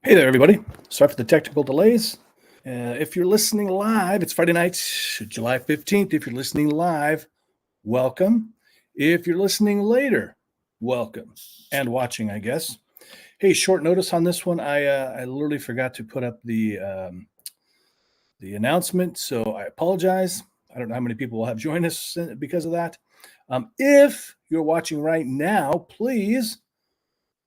Hey there, everybody. Sorry for the technical delays. If you're listening live, it's Friday night, July 15th. If you're listening live, welcome. If you're listening later, welcome. And watching, I guess. Hey, short notice on this one. I literally forgot to put up the announcement, so I apologize. I don't know how many people will have joined us because of that. If you're watching right now, please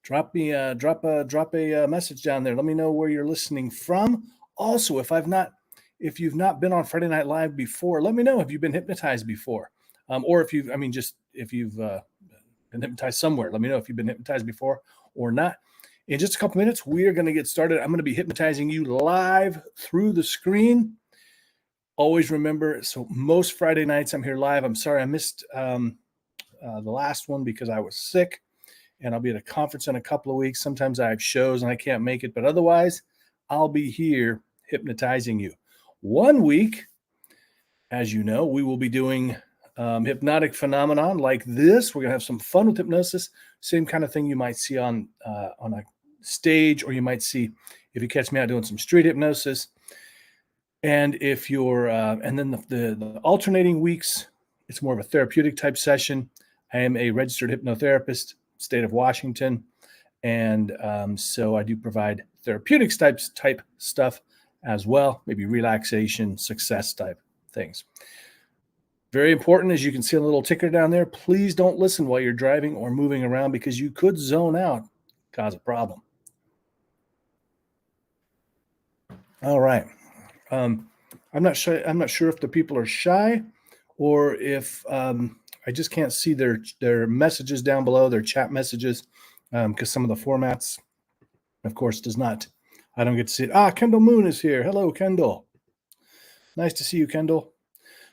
drop a message down there. Let me know where you're listening from. Also, if you've not been on Friday Night Live before, let me know if you've been hypnotized before, or if you've been hypnotized somewhere. Let me know if you've been hypnotized before or not. In just a couple minutes, we are going to get started. I'm going to be hypnotizing you live through the screen. Always remember, so most Friday nights I'm here live. I'm sorry I missed the last one because I was sick. And I'll be at a conference in a couple of weeks. Sometimes I have shows and I can't make it, but otherwise, I'll be here hypnotizing you. 1 week, as you know, we will be doing hypnotic phenomenon like this. We're going to have some fun with hypnosis, same kind of thing you might see on a stage, or you might see if you catch me out doing some street hypnosis. And if you're, and then the alternating weeks, it's more of a therapeutic type session. I am a registered hypnotherapist, state of Washington. And so I do provide therapeutics type stuff as well, maybe relaxation, success type things. Very important, as you can see a little ticker down there, please don't listen while you're driving or moving around because you could zone out, cause a problem. All right. I'm not sure if the people are shy or if I just can't see their messages down below, their chat messages, because some of the formats, of course, does not. I don't get to see it. Kendall Moon is here. Hello, Kendall. Nice to see you, Kendall.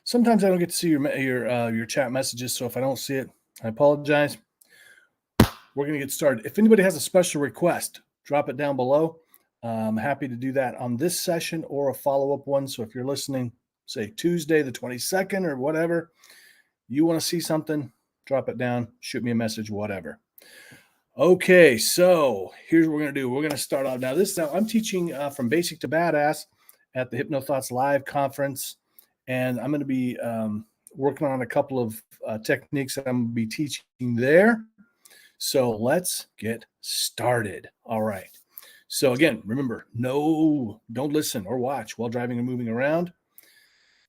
Sometimes I don't get to see your chat messages, so if I don't see it, I apologize. We're going to get started. If anybody has a special request, drop it down below. I'm happy to do that on this session or a follow-up one. So if you're listening, say Tuesday the 22nd or whatever, you want to see something, drop it down, shoot me a message, whatever. Okay, so here's what we're going to do. We're going to start off now. I'm teaching from basic to badass at the HypnoThoughts Live conference, and I'm going to be working on a couple of techniques that I'm going to be teaching there. So let's get started. All right. So again, remember, don't listen or watch while driving and moving around.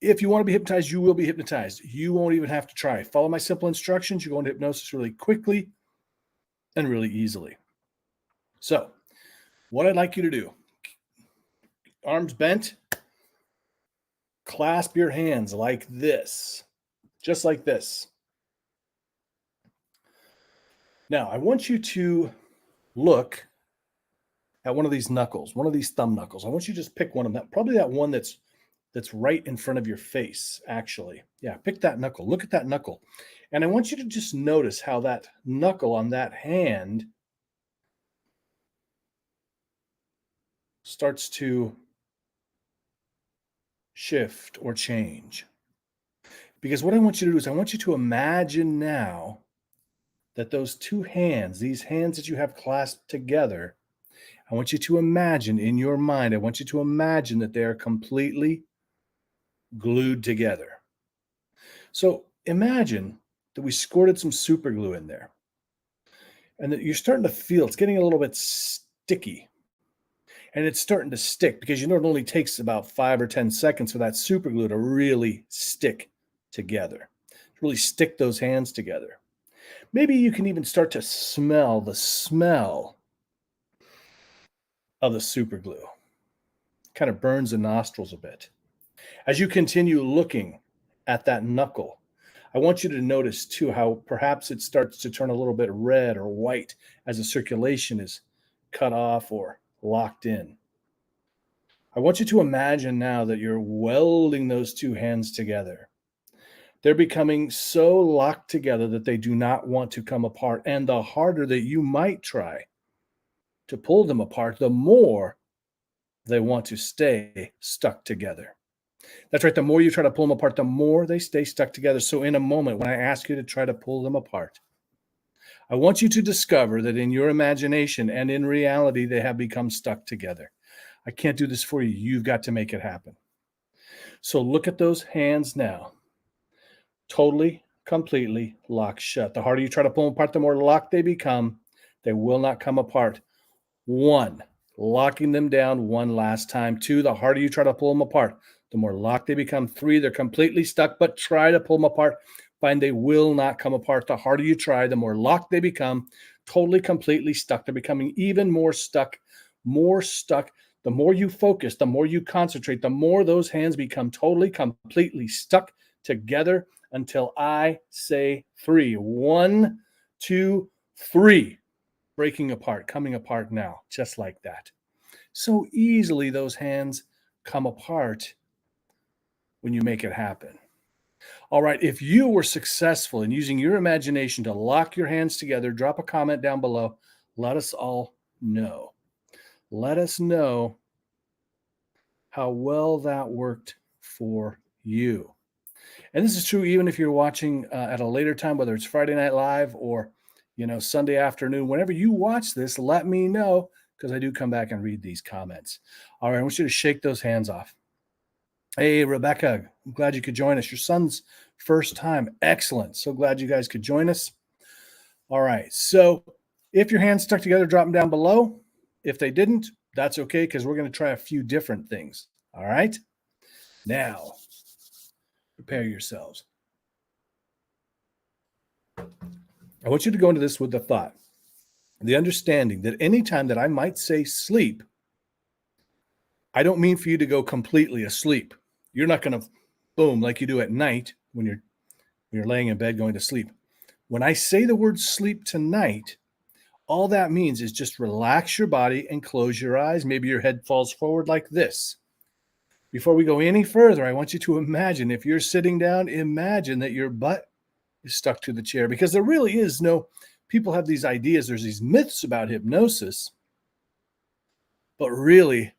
If you want to be hypnotized, you will be hypnotized. You won't even have to try. Follow my simple instructions. You go into hypnosis really quickly and really easily. So what I'd like you to do, arms bent, clasp your hands like this, just like this. Now, I want you to look at one of these knuckles, one of these thumb knuckles. I want you to just pick one of them, probably that one that's right in front of your face, actually. Yeah, pick that knuckle. Look at that knuckle. And I want you to just notice how that knuckle on that hand starts to shift or change. Because what I want you to do is I want you to imagine now that those two hands, these hands that you have clasped together, I want you to imagine in your mind, I want you to imagine that they are completely glued together. So imagine that we squirted some super glue in there and that you're starting to feel it's getting a little bit sticky and it's starting to stick because you know it only takes about 5 or 10 seconds for that super glue to really stick together, to really stick those hands together. Maybe you can even start to smell the smell of the super glue. Kind of burns the nostrils a bit. As you continue looking at that knuckle, I want you to notice too how perhaps it starts to turn a little bit red or white as the circulation is cut off or locked in. I want you to imagine now that you're welding those two hands together. They're becoming so locked together that they do not want to come apart. And the harder that you might try to pull them apart, the more they want to stay stuck together. That's right. The more you try to pull them apart, the more they stay stuck together. So in a moment, when I ask you to try to pull them apart, I want you to discover that in your imagination and in reality, they have become stuck together. I can't do this for you. You've got to make it happen. So look at those hands now. Totally, completely locked shut. The harder you try to pull them apart, the more locked they become. They will not come apart. 1, locking them down one last time. 2, the harder you try to pull them apart, the more locked they become. 3, they're completely stuck, but try to pull them apart. Find they will not come apart. The harder you try, the more locked they become. Totally, completely stuck. They're becoming even more stuck, more stuck. The more you focus, the more you concentrate, the more those hands become totally, completely stuck together until I say 3. 1, 2, 3. Breaking apart, coming apart now, just like that. So easily those hands come apart when you make it happen. All right, if you were successful in using your imagination to lock your hands together, drop a comment down below. Let us all know. Let us know how well that worked for you. And this is true even if you're watching at a later time, whether it's Friday Night Live or Sunday afternoon. Whenever you watch this, let me know because I do come back and read these comments. All right, I want you to shake those hands off. Hey, Rebecca, I'm glad you could join us. Your son's first time. Excellent. So glad you guys could join us. All right, so if your hands stuck together, drop them down below. If they didn't, that's okay because we're going to try a few different things. All right, now prepare yourselves. I want you to go into this with the thought, the understanding that anytime that I might say sleep, I don't mean for you to go completely asleep. You're not going to boom like you do at night when you're laying in bed going to sleep. When I say the word sleep tonight, all that means is just relax your body and close your eyes. Maybe your head falls forward like this. Before we go any further, I want you to imagine if you're sitting down, imagine that your butt is stuck to the chair because there really is no, people have these ideas, there's these myths about hypnosis, but really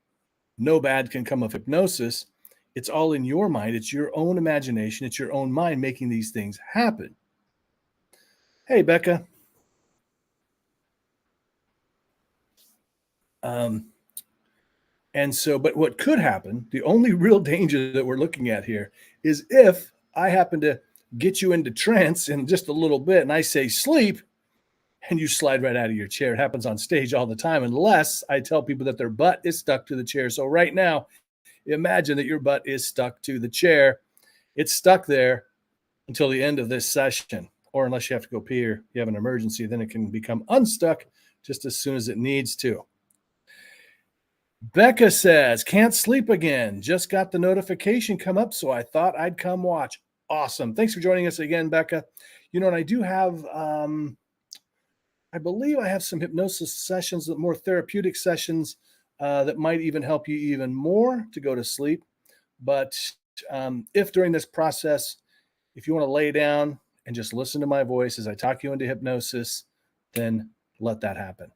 no bad can come of hypnosis. It's all in your mind. It's your own imagination. It's your own mind making these things happen. Hey, Becca. But what could happen, the only real danger that we're looking at here is if I happen to get you into trance in just a little bit and I say sleep and you slide right out of your chair. It happens on stage all the time, unless I tell people that their butt is stuck to the chair. So right now, imagine that your butt is stuck to the chair. It's stuck there until the end of this session, or unless you have to go pee or you have an emergency, then it can become unstuck just as soon as it needs to. Becca says, can't sleep again. Just got the notification come up, so I thought I'd come watch. Awesome. Thanks for joining us again, Becca. And I do have, I believe I have some hypnosis sessions, more therapeutic sessions that might even help you even more to go to sleep. But if during this process, if you want to lay down and just listen to my voice as I talk you into hypnosis, then let that happen.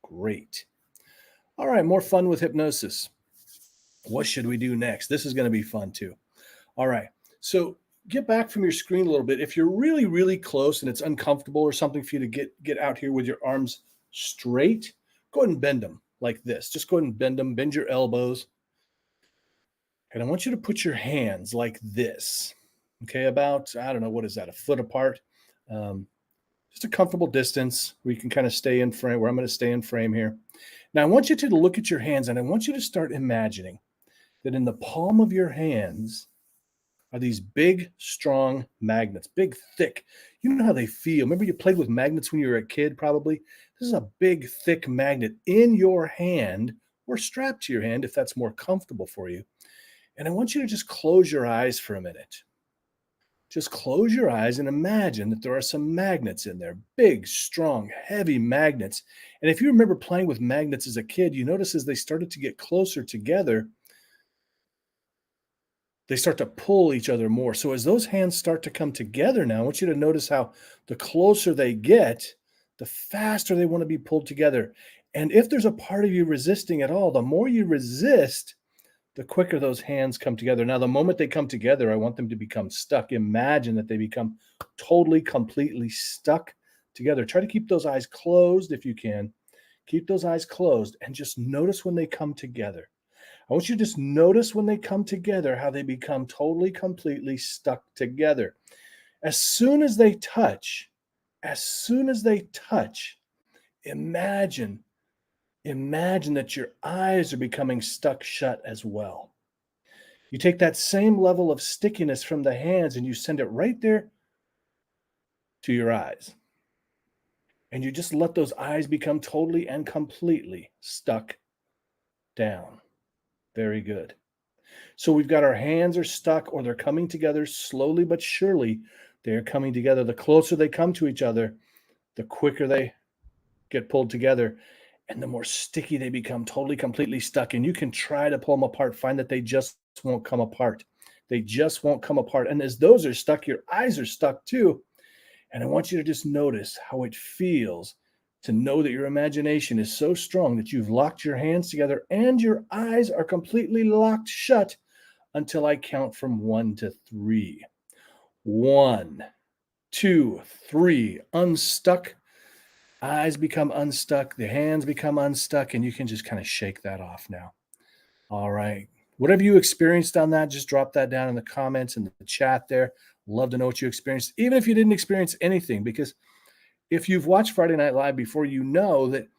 Great. All right, more fun with hypnosis. What should we do next? This is going to be fun too. All right, so get back from your screen a little bit. If you're really, really close and it's uncomfortable or something for you to get out here with your arms straight, go ahead and bend them like this. Just go ahead and bend them, bend your elbows. And I want you to put your hands like this, okay, about, I don't know, what is that, a foot apart? Just a comfortable distance where you can kind of stay in frame, where I'm going to stay in frame here. Now, I want you to look at your hands, and I want you to start imagining that in the palm of your hands are these big, strong magnets, big, thick. You know how they feel. Remember you played with magnets when you were a kid, probably? This is a big, thick magnet in your hand or strapped to your hand if that's more comfortable for you. And I want you to just close your eyes for a minute. Just close your eyes and imagine that there are some magnets in there, big, strong, heavy magnets. And if you remember playing with magnets as a kid, you notice as they started to get closer together, they start to pull each other more. So as those hands start to come together now, I want you to notice how the closer they get, the faster they want to be pulled together. And if there's a part of you resisting at all, the more you resist, the quicker those hands come together. Now, the moment they come together, I want them to become stuck. Imagine that they become totally, completely stuck together. Try to keep those eyes closed if you can. Keep those eyes closed and just notice when they come together. I want you to just notice when they come together how they become totally, completely stuck together. As soon as they touch, as soon as they touch, imagine that your eyes are becoming stuck shut as well. You take that same level of stickiness from the hands and you send it right there to your eyes. And you just let those eyes become totally and completely stuck down. Very good. So we've got our hands are stuck or they're coming together slowly but surely. They're coming together. The closer they come to each other, the quicker they get pulled together and the more sticky they become, totally, completely stuck. And you can try to pull them apart, find that they just won't come apart. They just won't come apart. And as those are stuck, your eyes are stuck too. And I want you to just notice how it feels to know that your imagination is so strong that you've locked your hands together and your eyes are completely locked shut until I count from 1 to 3. 1, 2, 3. Unstuck. Eyes become unstuck. The hands become unstuck. And you can just kind of shake that off now. All right. Whatever you experienced on that, just drop that down in the comments in the chat there. Love to know what you experienced, even if you didn't experience anything, because if you've watched Friday Night Live before, you know that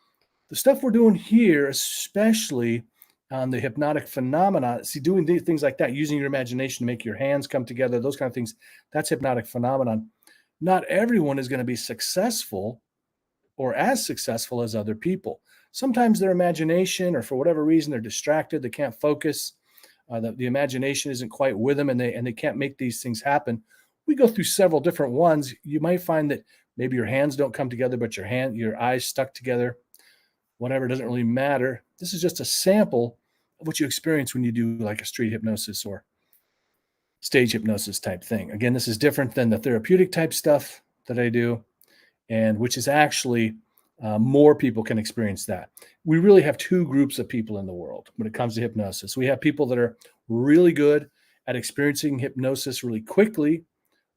the stuff we're doing here, especially on the hypnotic phenomena, see, doing things like that, using your imagination to make your hands come together, those kind of things, that's hypnotic phenomenon. Not everyone is going to be successful or as successful as other people. Sometimes their imagination, or for whatever reason, they're distracted, they can't focus. The imagination isn't quite with them and they can't make these things happen. We go through several different ones. You might find that maybe your hands don't come together, but your eyes stuck together. Whatever, doesn't really matter. This is just a sample of what you experience when you do like a street hypnosis or stage hypnosis type thing. Again, this is different than the therapeutic type stuff that I do, and which is actually more people can experience that. We really have two groups of people in the world when it comes to hypnosis. We have people that are really good at experiencing hypnosis really quickly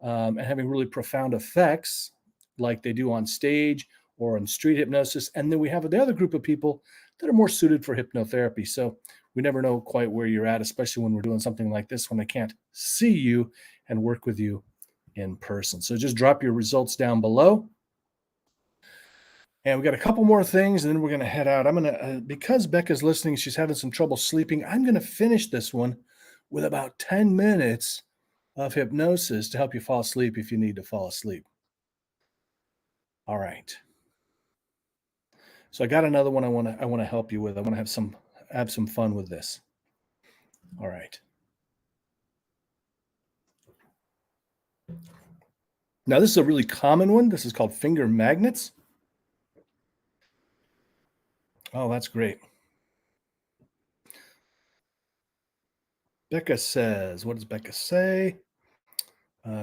and having really profound effects like they do on stage or on street hypnosis. And then we have the other group of people that are more suited for hypnotherapy. So we never know quite where you're at, especially when we're doing something like this, when I can't see you and work with you in person. So just drop your results down below. And we got a couple more things, and then we're going to head out. I'm going to, because Becca's listening, she's having some trouble sleeping. I'm going to finish this one with about 10 minutes of hypnosis to help you fall asleep if you need to fall asleep. All right. So I got another one I want to help you with. I want to have some fun with this. All right. Now this is a really common one. This is called finger magnets. Oh, that's great. Becca says, what does Becca say?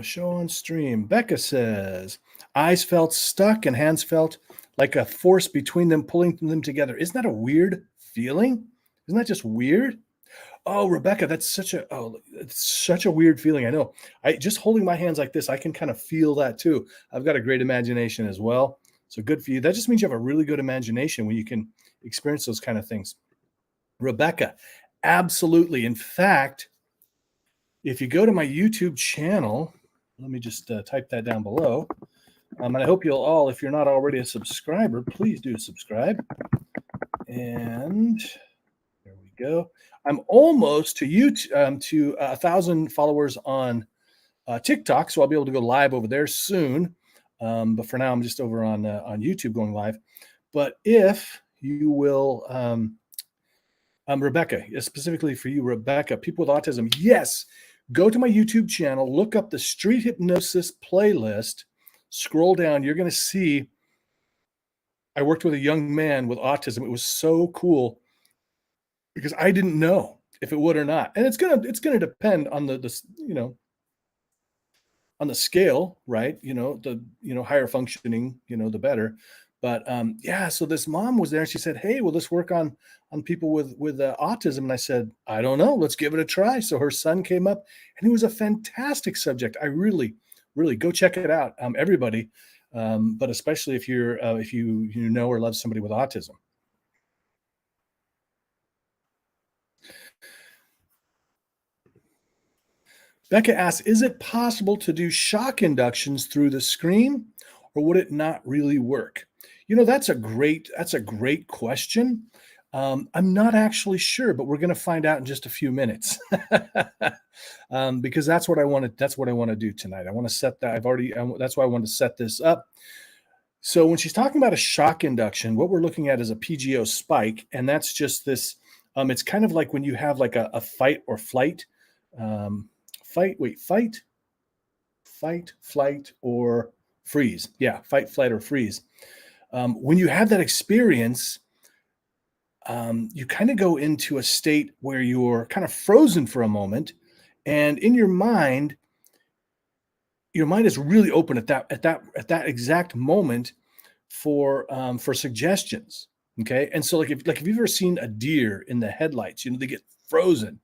Show on stream. Becca says, eyes felt stuck and hands felt like a force between them, pulling them together. Isn't that a weird feeling? Isn't that just weird? Oh, Rebecca, it's such a weird feeling. I know. I just holding my hands like this, I can kind of feel that too. I've got a great imagination as well. So good for you. That just means you have a really good imagination when you can experience those kind of things. Rebecca, absolutely. In fact, if you go to my YouTube channel, let me just type that down below. And I hope you'll all, if you're not already a subscriber, please do subscribe. And there we go. I'm almost to YouTube to 1,000 followers on TikTok, so I'll be able to go live over there soon. But for now, I'm just over on YouTube going live. But if you will, Rebecca, specifically for you, Rebecca, people with autism, yes, go to my YouTube channel, look up the Street Hypnosis playlist, scroll down. You're going to see I worked with a young man with autism. It was so cool because I didn't know if it would or not. And it's gonna depend on the on the scale, right? Higher functioning, the better. But yeah, so this mom was there and she said, "Hey, will this work on people with autism?" And I said, "I don't know. Let's give it a try." So her son came up and he was a fantastic subject. I really, really go check it out. Everybody, but especially if you know or love somebody with autism. Becca asks, is it possible to do shock inductions through the screen, or would it not really work? That's a great question. I'm not actually sure, but we're going to find out in just a few minutes. Because that's what I want to do tonight. I want to set that. That's why I wanted to set this up. So when she's talking about a shock induction, what we're looking at is a PGO spike, and that's just this. It's kind of like when you have like a fight or flight, fight, flight, or freeze. Yeah, fight, flight, or freeze. When you have that experience, you kind of go into a state where you're kind of frozen for a moment, and in your mind is really open at that exact moment for suggestions. Okay, and so like if you've ever seen a deer in the headlights, they get frozen.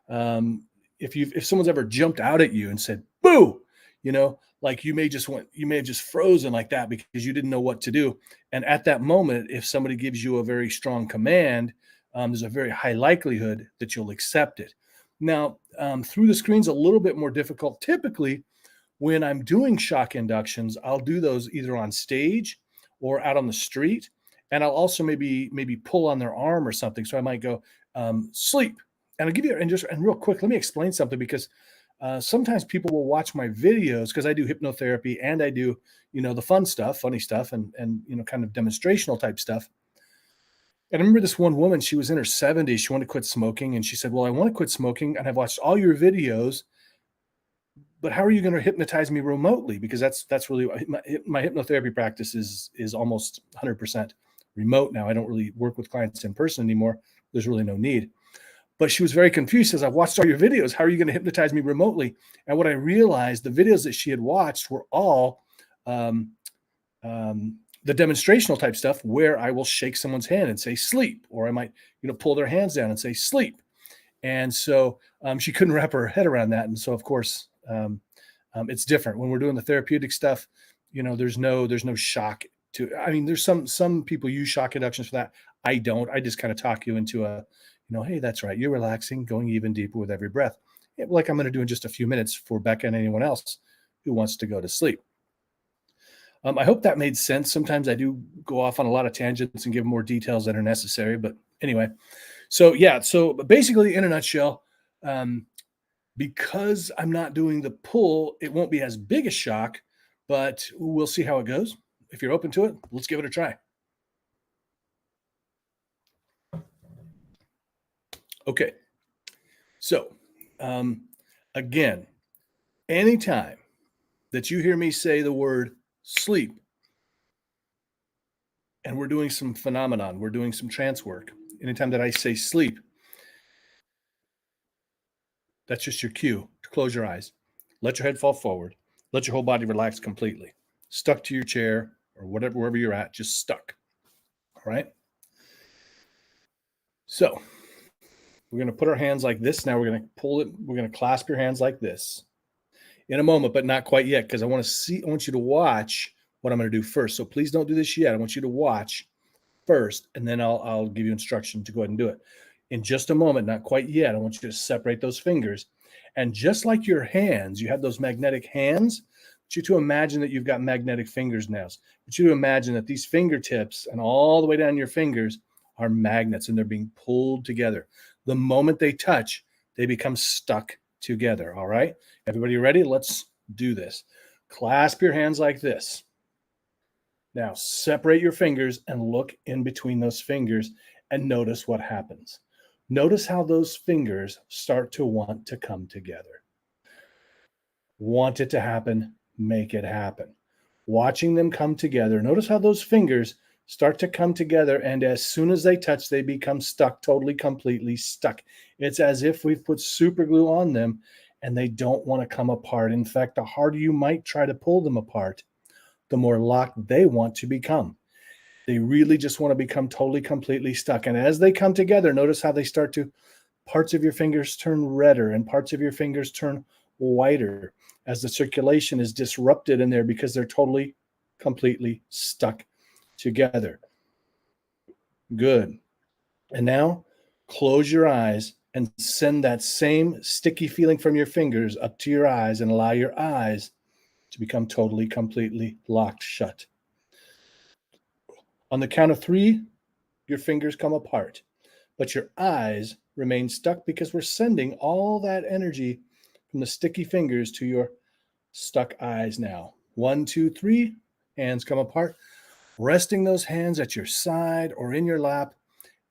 Um, if someone's ever jumped out at you and said "boo," like you may have just frozen like that because you didn't know what to do. And at that moment, if somebody gives you a very strong command, there's a very high likelihood that you'll accept it. Now, through the screen's a little bit more difficult. Typically, when I'm doing shock inductions, I'll do those either on stage or out on the street, and I'll also maybe pull on their arm or something. So I might go sleep, and I'll give you and real quick. Let me explain something because sometimes people will watch my videos because I do hypnotherapy and I do the funny stuff, and kind of demonstrational type stuff. And I remember this one woman. She was in her 70s. She wanted to quit smoking, and she said, "Well, I want to quit smoking, and I've watched all your videos, but how are you going to hypnotize me remotely? Because that's really my hypnotherapy practice is almost 100% remote now. I don't really work with clients in person anymore. There's really no need." But she was very confused. Says, "I've watched all your videos. How are you going to hypnotize me remotely?" And what I realized, the videos that she had watched were all um, the demonstrational type stuff where I will shake someone's hand and say sleep, or I might pull their hands down and say sleep. And so she couldn't wrap her head around that. And so of course it's different when we're doing the therapeutic stuff. There's no shock to. I mean, there's some people use shock inductions for that. I don't. I just kind of talk you into hey, that's right. You're relaxing, going even deeper with every breath, like I'm going to do in just a few minutes for Becca and anyone else who wants to go to sleep. I hope that made sense. Sometimes I do go off on a lot of tangents and give more details that are necessary. But anyway, so yeah. So basically, in a nutshell, because I'm not doing the pull, it won't be as big a shock, but we'll see how it goes. If you're open to it, let's give it a try. Okay. So, again, anytime that you hear me say the word sleep, and we're doing some phenomenon, we're doing some trance work, anytime that I say sleep, that's just your cue to close your eyes, let your head fall forward, let your whole body relax completely, stuck to your chair or wherever you're at, just stuck. All right. So we're going to put our hands like this. Now we're going to pull it. We're going to clasp your hands like this in a moment, but not quite yet, because I want you to watch what I'm going to do first. So please don't do this yet. I want you to watch first, and then I'll give you instruction to go ahead and do it. In just a moment, not quite yet, I want you to separate those fingers. And just like your hands, you have those magnetic hands. I want you to imagine that you've got magnetic fingers now. I want you to imagine that these fingertips and all the way down your fingers are magnets, and they're being pulled together. The moment they touch, they become stuck together. All right. Everybody ready? Let's do this. Clasp your hands like this. Now separate your fingers and look in between those fingers and notice what happens. Notice how those fingers start to want to come together. Want it to happen, make it happen. Watching them come together. Notice how those fingers start to come together, and as soon as they touch, they become stuck, totally, completely stuck. It's as if we've put super glue on them and they don't want to come apart. In fact, the harder you might try to pull them apart, the more locked they want to become. They really just want to become totally, completely stuck. And as they come together, notice how they start to, parts of your fingers turn redder and parts of your fingers turn whiter as the circulation is disrupted in there because they're totally completely stuck together. Good. And now close your eyes and send that same sticky feeling from your fingers up to your eyes and allow your eyes to become totally, completely locked shut. On the count of 3, your fingers come apart, but your eyes remain stuck because we're sending all that energy from the sticky fingers to your stuck eyes now. 1, 2, 3, hands come apart, resting those hands at your side or in your lap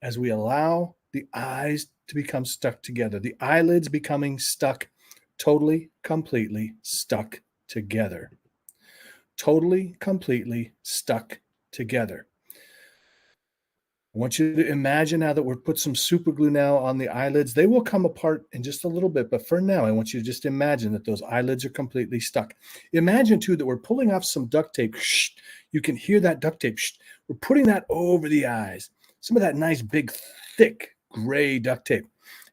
as we allow the eyes to become stuck together, the eyelids becoming stuck, totally, completely stuck together. Totally, completely stuck together. I want you to imagine now that we've put some super glue now on the eyelids. They will come apart in just a little bit, but for now, I want you to just imagine that those eyelids are completely stuck. Imagine too that we're pulling off some duct tape. You can hear that duct tape. We're putting that over the eyes. Some of that nice, big, thick, gray duct tape.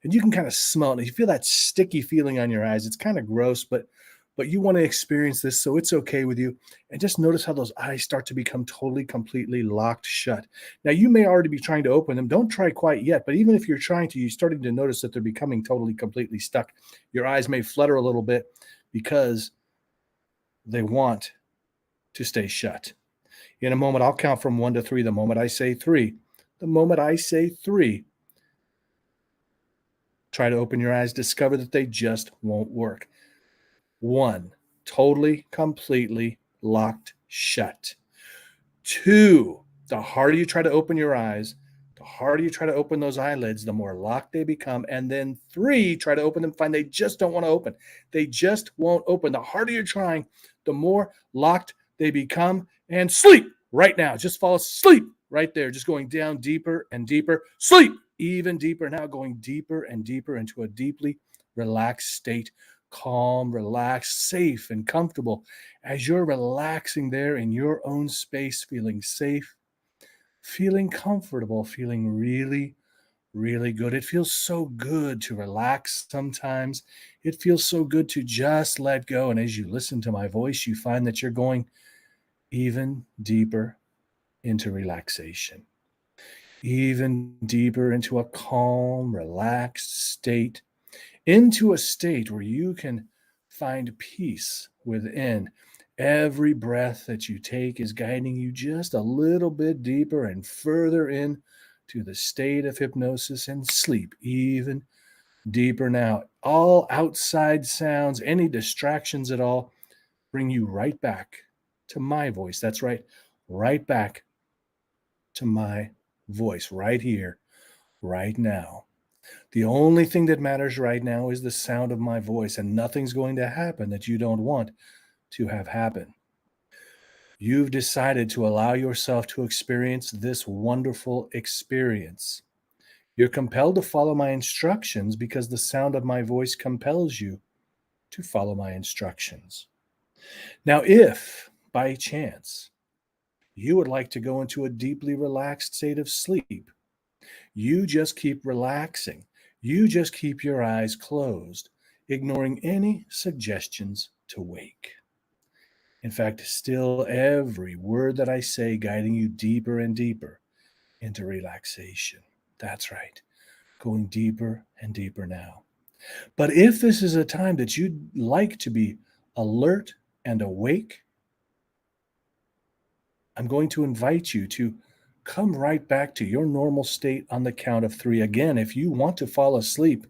And you can kind of smell it. You feel that sticky feeling on your eyes. It's kind of gross, but you want to experience this, so it's okay with you. And just notice how those eyes start to become totally, completely locked shut. Now, you may already be trying to open them. Don't try quite yet, but even if you're trying to, you're starting to notice that they're becoming totally, completely stuck. Your eyes may flutter a little bit because they want to stay shut. In a moment, I'll count from 1 to 3. The moment I say 3, try to open your eyes, discover that they just won't work. 1, totally, completely locked shut. 2, the harder you try to open your eyes, the harder you try to open those eyelids, the more locked they become. And then 3, try to open them, find they just don't want to open. They just won't open. The harder you're trying, the more locked they become. And sleep right now. Just fall asleep right there, just going down deeper and deeper. Sleep even deeper now, going deeper and deeper into a deeply relaxed state. Calm, relaxed, safe, and comfortable as you're relaxing there in your own space, feeling safe, feeling comfortable, feeling really, really good. It feels so good to relax sometimes. It feels so good to just let go. And as you listen to my voice, you find that you're going even deeper into relaxation, even deeper into a calm, relaxed state, into a state where you can find peace within. Every breath that you take is guiding you just a little bit deeper and further in to the state of hypnosis and sleep, even deeper now. All outside sounds, any distractions at all, bring you right back to my voice. That's right, right back to my voice, right here, right now. The only thing that matters right now is the sound of my voice, and nothing's going to happen that you don't want to have happen. You've decided to allow yourself to experience this wonderful experience. You're compelled to follow my instructions because the sound of my voice compels you to follow my instructions. Now, if by chance you would like to go into a deeply relaxed state of sleep, you just keep relaxing. You just keep your eyes closed, ignoring any suggestions to wake. In fact, still every word that I say guiding you deeper and deeper into relaxation. That's right, going deeper and deeper now. But if this is a time that you'd like to be alert and awake, I'm going to invite you to come right back to your normal state on the count of 3. Again, if you want to fall asleep,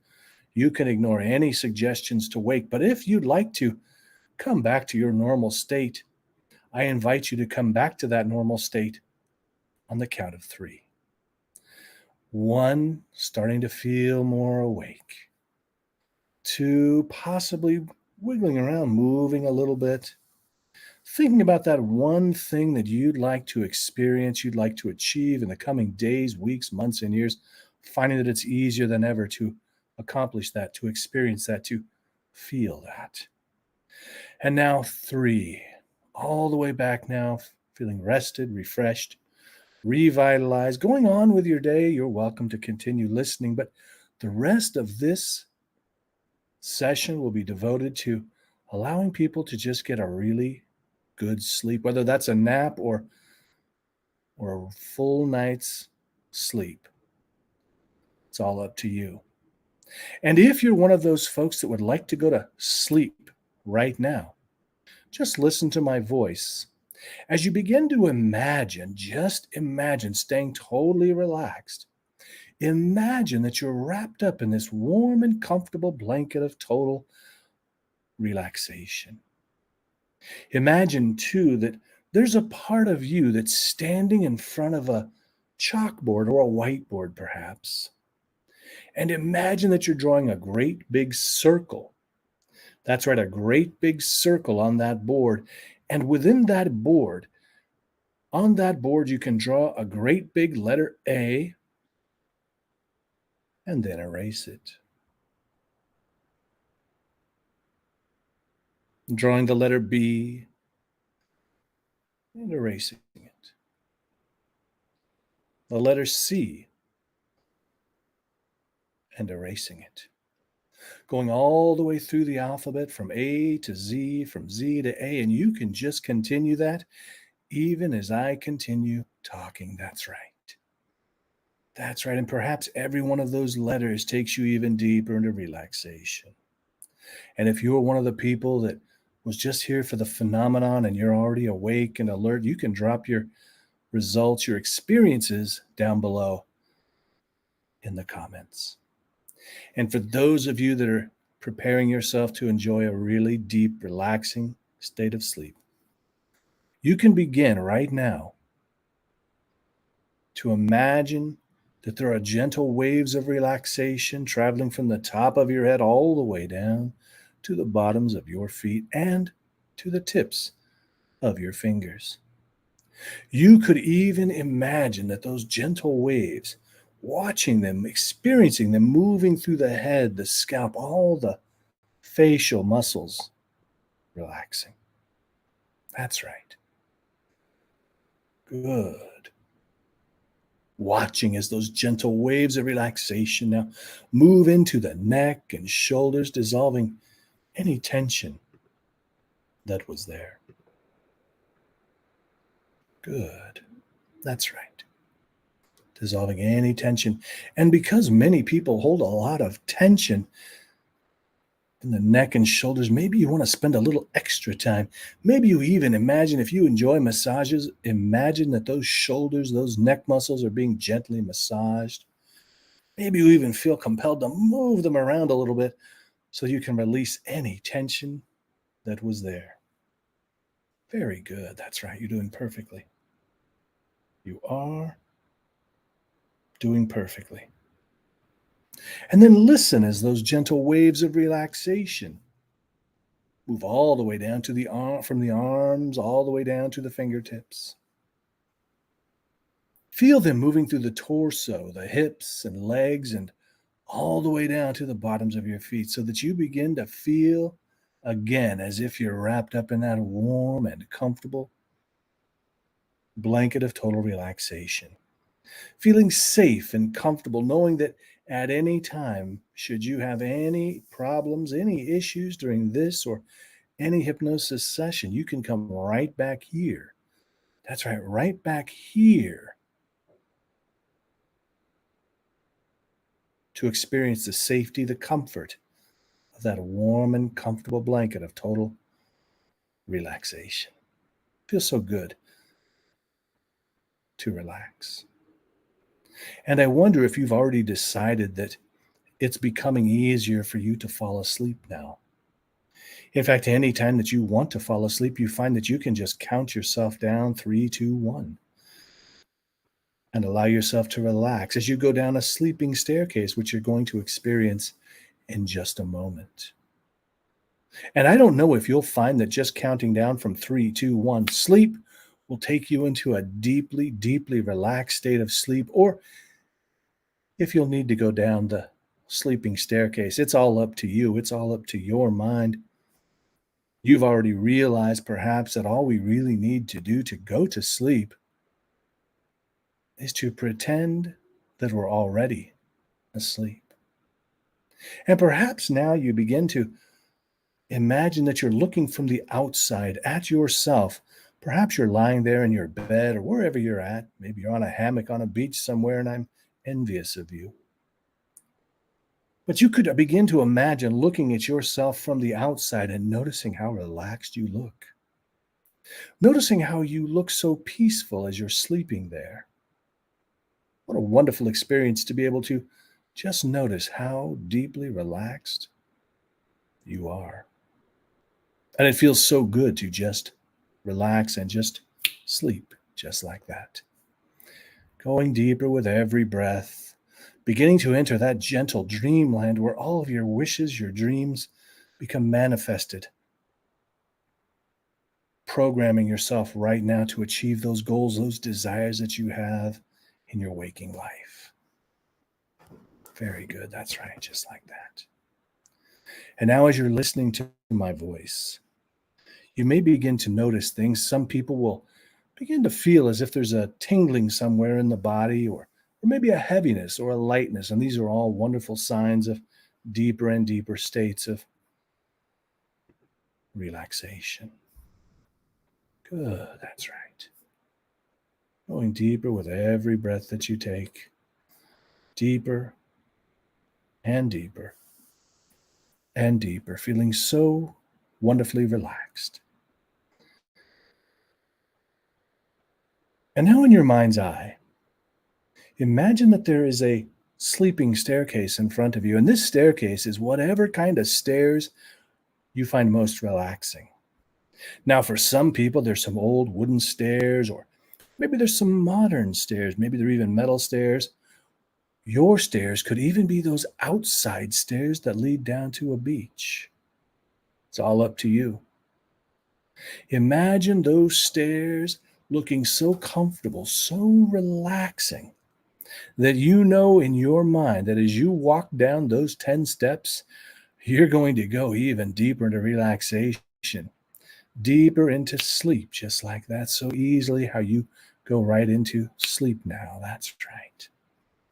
you can ignore any suggestions to wake. But if you'd like to come back to your normal state, I invite you to come back to that normal state on the count of 3. 1, starting to feel more awake. 2, possibly wiggling around, moving a little bit. Thinking about that one thing that you'd like to experience, you'd like to achieve in the coming days, weeks, months, and years, finding that it's easier than ever to accomplish that, to experience that, to feel that. And now 3, all the way back now, feeling rested, refreshed, revitalized, going on with your day. You're welcome to continue listening, but the rest of this session will be devoted to allowing people to just get a really good sleep, whether that's a nap or a full night's sleep. It's all up to you. And if you're one of those folks that would like to go to sleep right now, just listen to my voice. As you begin to imagine, just imagine staying totally relaxed. Imagine that you're wrapped up in this warm and comfortable blanket of total relaxation. Imagine, too, that there's a part of you that's standing in front of a chalkboard or a whiteboard, perhaps. And imagine that you're drawing a great big circle. That's right, a great big circle on that board. And within that board, on that board, you can draw a great big letter A and then erase it. Drawing the letter B and erasing it. The letter C and erasing it. Going all the way through the alphabet from A to Z, from Z to A, and you can just continue that even as I continue talking. That's right. That's right. And perhaps every one of those letters takes you even deeper into relaxation. And if you're one of the people that was just here for the phenomenon and you're already awake and alert, you can drop your results, your experiences down below in the comments. And for those of you that are preparing yourself to enjoy a really deep, relaxing state of sleep, you can begin right now to imagine that there are gentle waves of relaxation traveling from the top of your head all the way down to the bottoms of your feet and to the tips of your fingers. You could even imagine that those gentle waves, watching them, experiencing them, moving through the head, the scalp, all the facial muscles relaxing. That's right. Good. Watching as those gentle waves of relaxation now move into the neck and shoulders, dissolving any tension that was there. Good. That's right. Dissolving any tension. And because many people hold a lot of tension in the neck and shoulders, maybe you want to spend a little extra time. Maybe you even imagine, if you enjoy massages, imagine that those shoulders, those neck muscles are being gently massaged. Maybe you even feel compelled to move them around a little bit so you can release any tension that was there. Very good. That's right. You're doing perfectly. You are doing perfectly. And then listen as those gentle waves of relaxation move all the way down to the arm, from the arms all the way down to the fingertips. Feel them moving through the torso, the hips and legs, and all the way down to the bottoms of your feet, so that you begin to feel again as if you're wrapped up in that warm and comfortable blanket of total relaxation. Feeling safe and comfortable, knowing that at any time, should you have any problems, any issues during this or any hypnosis session, you can come right back here. That's right, right back here to experience the safety, the comfort of that warm and comfortable blanket of total relaxation. Feels so good to relax. And I wonder if you've already decided that it's becoming easier for you to fall asleep now. In fact, any time that you want to fall asleep, you find that you can just count yourself down 3, 2, 1 and allow yourself to relax as you go down a sleeping staircase, which you're going to experience in just a moment. And I don't know if you'll find that just counting down from 3, 2, 1, sleep will take you into a deeply, deeply relaxed state of sleep, or if you'll need to go down the sleeping staircase. It's all up to you. It's all up to your mind. You've already realized perhaps that all we really need to do to go to sleep is to pretend that we're already asleep. And perhaps now you begin to imagine that you're looking from the outside at yourself Perhaps you're lying there in your bed or wherever you're at. Maybe you're on a hammock on a beach somewhere, and I'm envious of you. But you could begin to imagine looking at yourself from the outside and noticing how relaxed you look. Noticing how you look so peaceful as you're sleeping there. What a wonderful experience to be able to just notice how deeply relaxed you are. And it feels so good to just relax and just sleep just like that. Going deeper with every breath, beginning to enter that gentle dreamland where all of your wishes, your dreams become manifested. Programming yourself right now to achieve those goals, those desires that you have in your waking life. Very good. That's right. Just like that. And now, as you're listening to my voice, you may begin to notice things. Some people will begin to feel as if there's a tingling somewhere in the body, or maybe a heaviness or a lightness. And these are all wonderful signs of deeper and deeper states of relaxation. Good. That's right. Going deeper with every breath that you take. Deeper and deeper and deeper, feeling so wonderfully relaxed. And now, in your mind's eye, imagine that there is a sleeping staircase in front of you, and this staircase is whatever kind of stairs you find most relaxing. Now, for some people, there's some old wooden stairs, or maybe there's some modern stairs, maybe they're even metal stairs. Your stairs could even be those outside stairs that lead down to a beach. It's all up to you. Imagine those stairs looking so comfortable, so relaxing, that you know in your mind that as you walk down those 10 steps, you're going to go even deeper into relaxation, deeper into sleep, just like that. So easily how you go right into sleep now. That's right.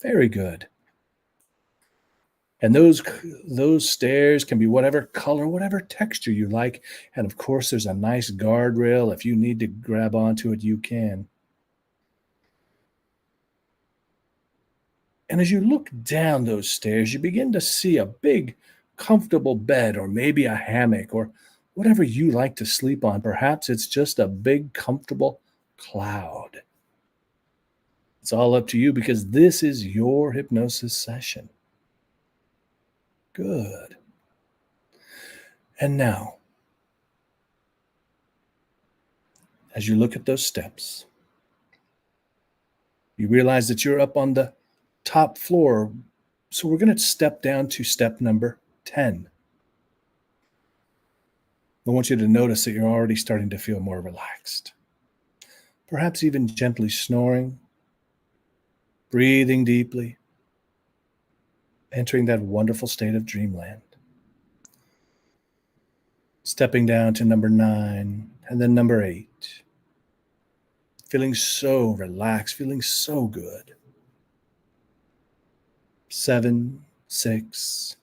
Very good. And those stairs can be whatever color, whatever texture you like. And of course, there's a nice guardrail. If you need to grab onto it, you can. And as you look down those stairs, you begin to see a big, comfortable bed, or maybe a hammock, or whatever you like to sleep on. Perhaps it's just a big, comfortable cloud. It's all up to you because this is your hypnosis session. Good. And now, as you look at those steps, you realize that you're up on the top floor. So we're going to step down to step number 10. I want you to notice that you're already starting to feel more relaxed. Perhaps even gently snoring, breathing deeply, entering that wonderful state of dreamland. Stepping down to number 9 and then number 8. Feeling so relaxed, feeling so good. 7, 6.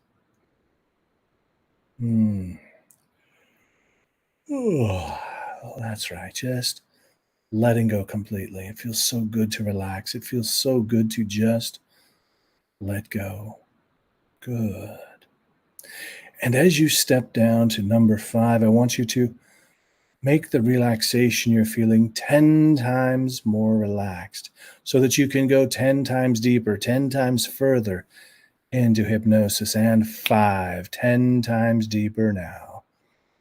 Oh, that's right. Just letting go completely. It feels so good to relax. It feels so good to just let go. Good. And as you step down to number 5, I want you to make the relaxation you're feeling 10 times more relaxed so that you can go 10 times deeper, 10 times further into hypnosis, and 5, 10 times deeper now.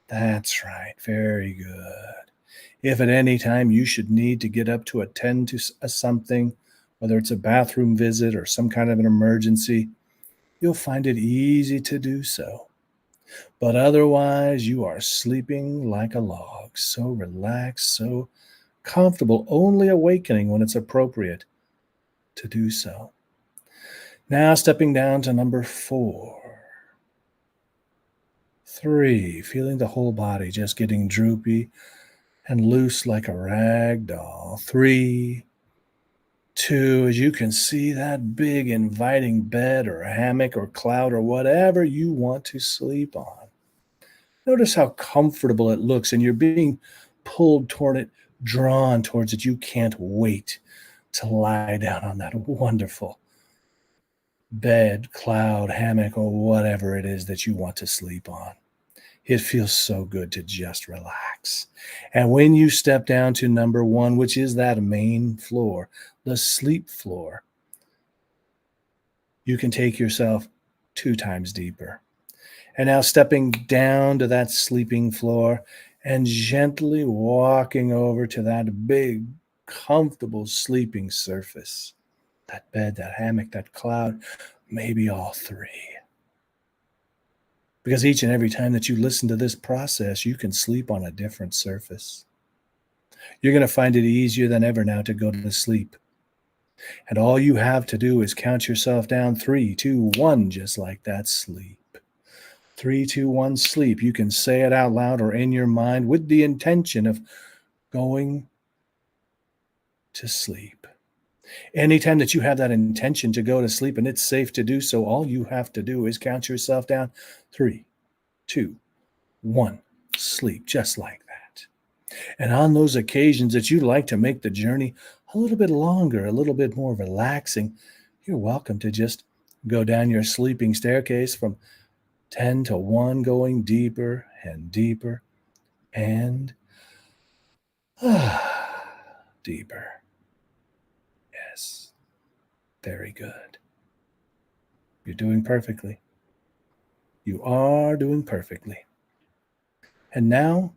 That's right. Very good. If at any time you should need to get up to attend to something, whether it's a bathroom visit or some kind of an emergency, you'll find it easy to do so. But otherwise, you are sleeping like a log, so relaxed, so comfortable, only awakening when it's appropriate to do so. Now stepping down to number 4. 3, feeling the whole body just getting droopy and loose like a rag doll. 3, 2, as you can see that big inviting bed or a hammock or cloud or whatever you want to sleep on. Notice how comfortable it looks, and you're being pulled toward it drawn towards it. You can't wait to lie down on that wonderful bed, cloud, hammock, or whatever it is that you want to sleep on. It feels so good to just relax. And when you step down to number one, which is that main floor, the sleep floor, you can take yourself 2 times deeper. And now stepping down to that sleeping floor and gently walking over to that big, comfortable sleeping surface. That bed, that hammock, that cloud, maybe all three. Because each and every time that you listen to this process, you can sleep on a different surface. You're going to find it easier than ever now to go to sleep. And all you have to do is count yourself down 3, 2, 1, just like that. Sleep. 3, 2, 1, sleep. You can say it out loud or in your mind with the intention of going to sleep. Anytime that you have that intention to go to sleep and it's safe to do so, all you have to do is count yourself down 3, 2, 1, sleep, just like that. And on those occasions that you'd like to make the journey a little bit longer, a little bit more relaxing, you're welcome to just go down your sleeping staircase from 10 to 1, going deeper and deeper and deeper. Yes, very good. You're doing perfectly. You are doing perfectly. And now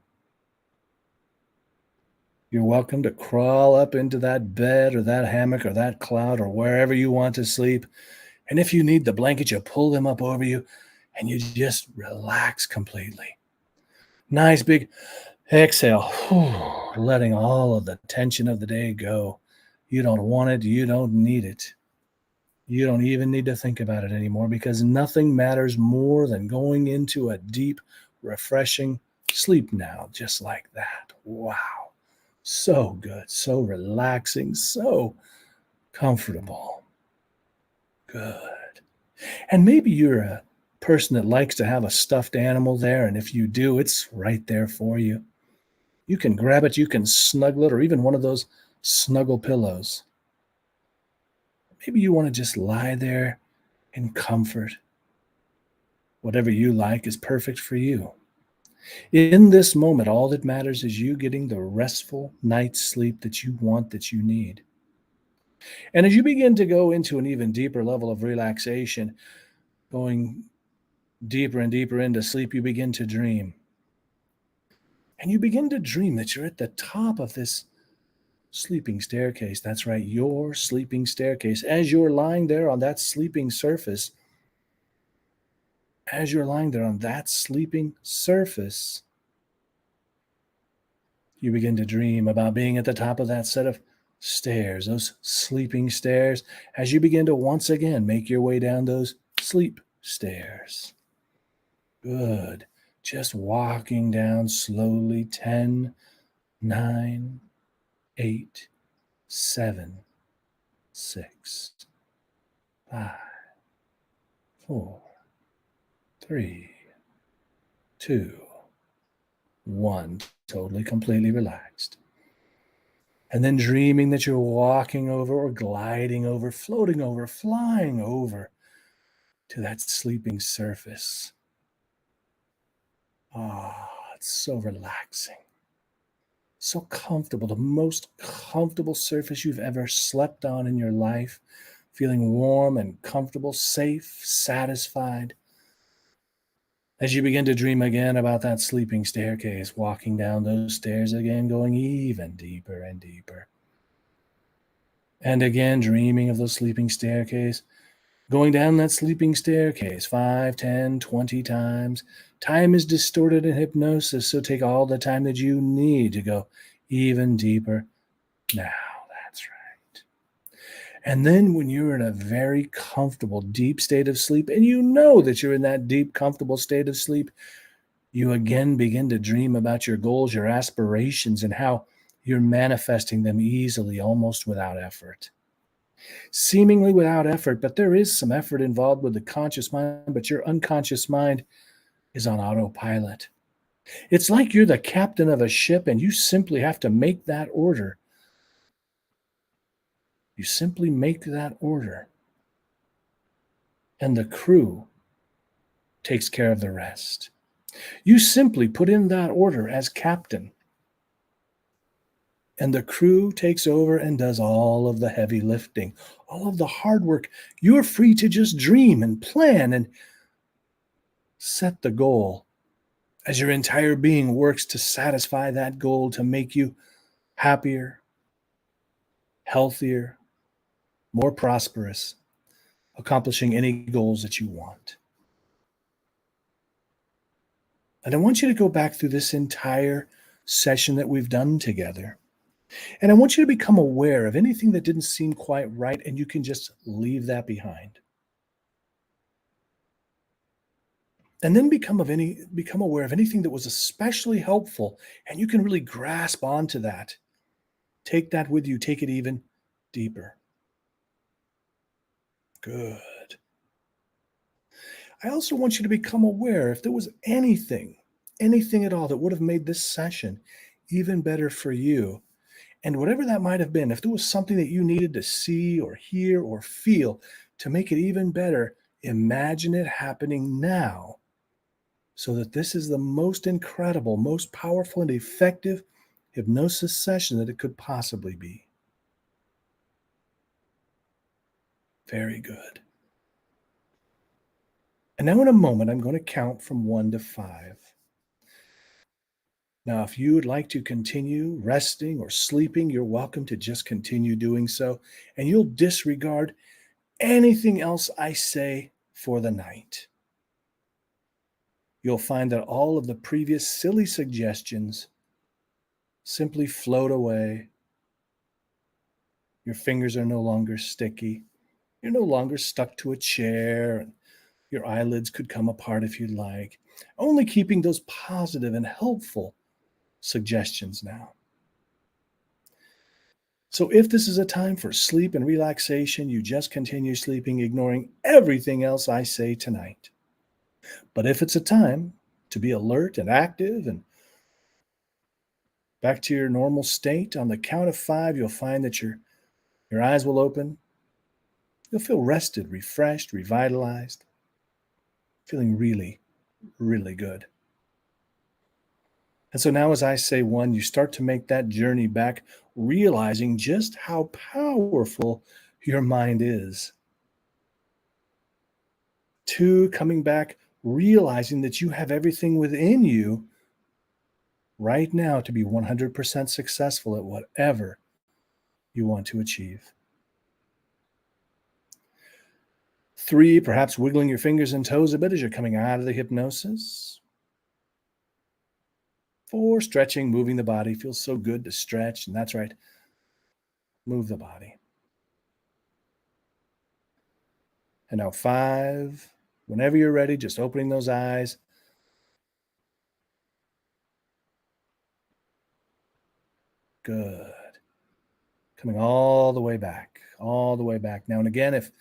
you're welcome to crawl up into that bed or that hammock or that cloud or wherever you want to sleep. And if you need the blanket, you pull them up over you and you just relax completely. Nice big exhale, letting all of the tension of the day go. You don't want it. You don't need it. You don't even need to think about it anymore because nothing matters more than going into a deep, refreshing sleep now, just like that. Wow. So good, so relaxing, so comfortable. Good. And maybe you're a person that likes to have a stuffed animal there, and if you do, it's right there for you. You can grab it, you can snuggle it, or even one of those snuggle pillows. Maybe you want to just lie there in comfort. Whatever you like is perfect for you. In this moment, all that matters is you getting the restful night's sleep that you want, that you need. And as you begin to go into an even deeper level of relaxation, going deeper and deeper into sleep, you begin to dream. And you begin to dream that you're at the top of this sleeping staircase. That's right, your sleeping staircase. As you're lying there on that sleeping surface, you begin to dream about being at the top of that set of stairs, those sleeping stairs, as you begin to once again make your way down those sleep stairs. Good. Just walking down slowly. 10, 9, 8, 7, 6, 5, 4, 3, 2, 1. Totally, completely relaxed. And then dreaming that you're walking over or gliding over, floating over, flying over to that sleeping surface. It's so relaxing. So comfortable, the most comfortable surface you've ever slept on in your life, feeling warm and comfortable, safe, satisfied. As you begin to dream again about that sleeping staircase, walking down those stairs again, going even deeper and deeper. And again, dreaming of the sleeping staircase, going down that sleeping staircase 5, 10, 20 times. Time is distorted in hypnosis, so take all the time that you need to go even deeper. Now, that's right. And then when you're in a very comfortable, deep state of sleep, and you know that you're in that deep, comfortable state of sleep, you again begin to dream about your goals, your aspirations, and how you're manifesting them easily, almost without effort. Seemingly without effort, but there is some effort involved with the conscious mind, but your unconscious mind is on autopilot. It's like you're the captain of a ship and you simply have to make that order. You simply make that order, and the crew takes care of the rest. You simply put in that order as captain, and the crew takes over and does all of the heavy lifting, all of the hard work. You're free to just dream and plan and set the goal as your entire being works to satisfy that goal to make you happier, healthier, more prosperous, accomplishing any goals that you want. And I want you to go back through this entire session that we've done together. And I want you to become aware of anything that didn't seem quite right, and you can just leave that behind. And then become aware of anything that was especially helpful, and you can really grasp onto that. Take that with you, take it even deeper. Good. I also want you to become aware if there was anything at all that would have made this session even better for you. And whatever that might have been, if there was something that you needed to see or hear or feel to make it even better, imagine it happening now so that this is the most incredible, most powerful, and effective hypnosis session that it could possibly be. Very good. And now, in a moment, I'm going to count from 1 to 5. Now, if you would like to continue resting or sleeping, you're welcome to just continue doing so, and you'll disregard anything else I say for the night. You'll find that all of the previous silly suggestions simply float away. Your fingers are no longer sticky. You're no longer stuck to a chair, and your eyelids could come apart if you'd like. Only keeping those positive and helpful suggestions now. So if this is a time for sleep and relaxation, you just continue sleeping, ignoring everything else I say tonight. But if it's a time to be alert and active and back to your normal state, on the count of 5, you'll find that your eyes will open. You'll feel rested, refreshed, revitalized, feeling really, really good. And so now, as I say 1, you start to make that journey back, realizing just how powerful your mind is. 2, coming back, realizing that you have everything within you right now to be 100% successful at whatever you want to achieve. 3, perhaps wiggling your fingers and toes a bit as you're coming out of the hypnosis. 4, stretching, moving the body. Feels so good to stretch, and that's right. Move the body. And now 5, whenever you're ready, just opening those eyes. Good. Coming all the way back, all the way back. Now and again, if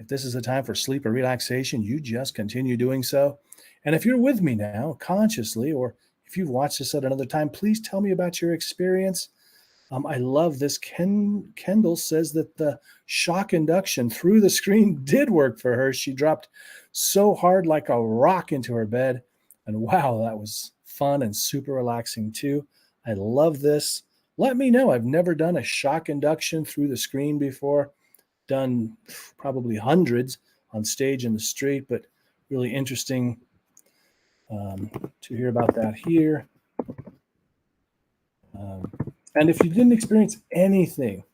this is a time for sleep or relaxation, you just continue doing so. And if you're with me now, consciously, or if you've watched this at another time, please tell me about your experience. I love this. Kendall says that the shock induction through the screen did work for her. She dropped so hard like a rock into her bed. And wow, that was fun and super relaxing too. I love this. Let me know. I've never done a shock induction through the screen before. Done probably hundreds on stage in the street, but really interesting to hear about that here. And if you didn't experience anything,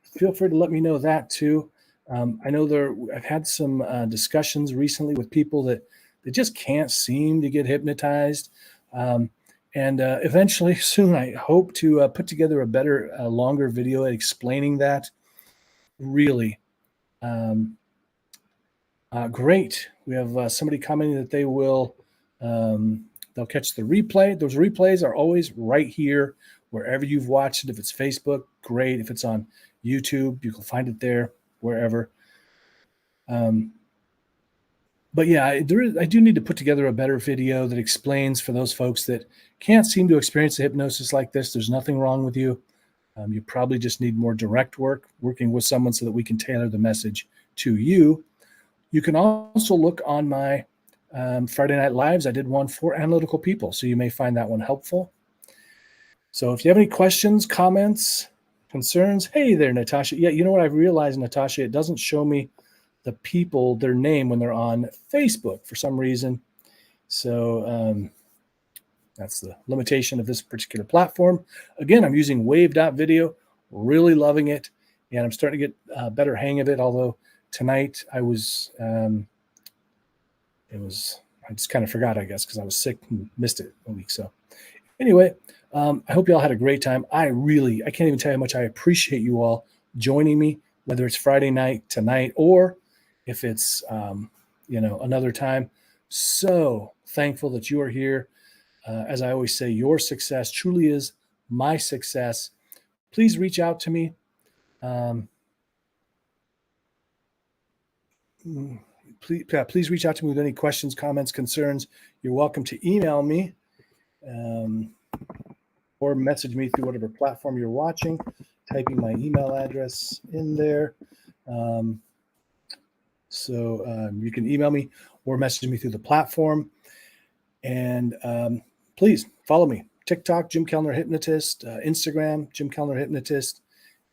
feel free to let me know that too. I know I've had some discussions recently with people that they just can't seem to get hypnotized. And eventually, soon, I hope to put together a better, longer video explaining that. Really great. We have somebody commenting that they'll catch the replay. Those replays are always right here, wherever you've watched it. If it's Facebook, great. If it's on YouTube, you can find it there, wherever. But yeah, I do need to put together a better video that explains for those folks that can't seem to experience a hypnosis like this. There's nothing wrong with you. You probably just need more direct working with someone so that we can tailor the message to you. You can also look on my Friday Night Lives. I did one for analytical people, so you may find that one helpful. So if you have any questions, comments, concerns, hey there, Natasha. Yeah, you know what I've realized, Natasha? It doesn't show me the people, their name, when they're on Facebook for some reason. So that's the limitation of this particular platform. Again, I'm using wave.video, really loving it, and I'm starting to get a better hang of it. Although tonight I just kind of forgot, I guess, because I was sick and missed it a week. So anyway, I hope you all had a great time. I can't even tell you how much I appreciate you all joining me, whether it's Friday night, tonight, or if it's, another time. So thankful that you are here. As I always say, your success truly is my success. Please reach out to me. Please reach out to me with any questions, comments, concerns. You're welcome to email me or message me through whatever platform you're watching, typing my email address in there. So you can email me or message me through the platform. And please follow me. TikTok, Jim Kellner Hypnotist, Instagram, Jim Kellner Hypnotist,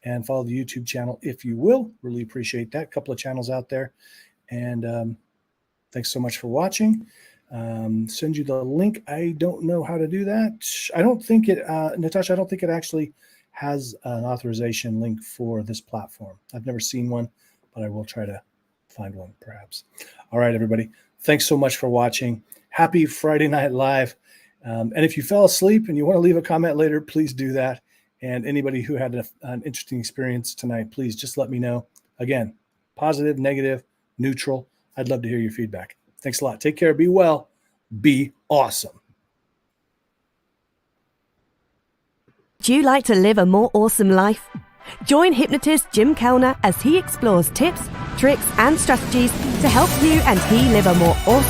and follow the YouTube channel if you will. Really appreciate that. A couple of channels out there. And thanks so much for watching. Send you the link. I don't know how to do that. I don't think it, Natasha, I don't think it actually has an authorization link for this platform. I've never seen one, but I will try to find one perhaps. All right, everybody. Thanks so much for watching. Happy Friday Night Live. And if you fell asleep and you want to leave a comment later, please do that. And anybody who had an interesting experience tonight, please just let me know. Again, positive, negative, neutral. I'd love to hear your feedback. Thanks a lot. Take care. Be well. Be awesome. Would you like to live a more awesome life? Join hypnotist Jim Kellner as he explores tips, tricks, and strategies to help you and he live a more awesome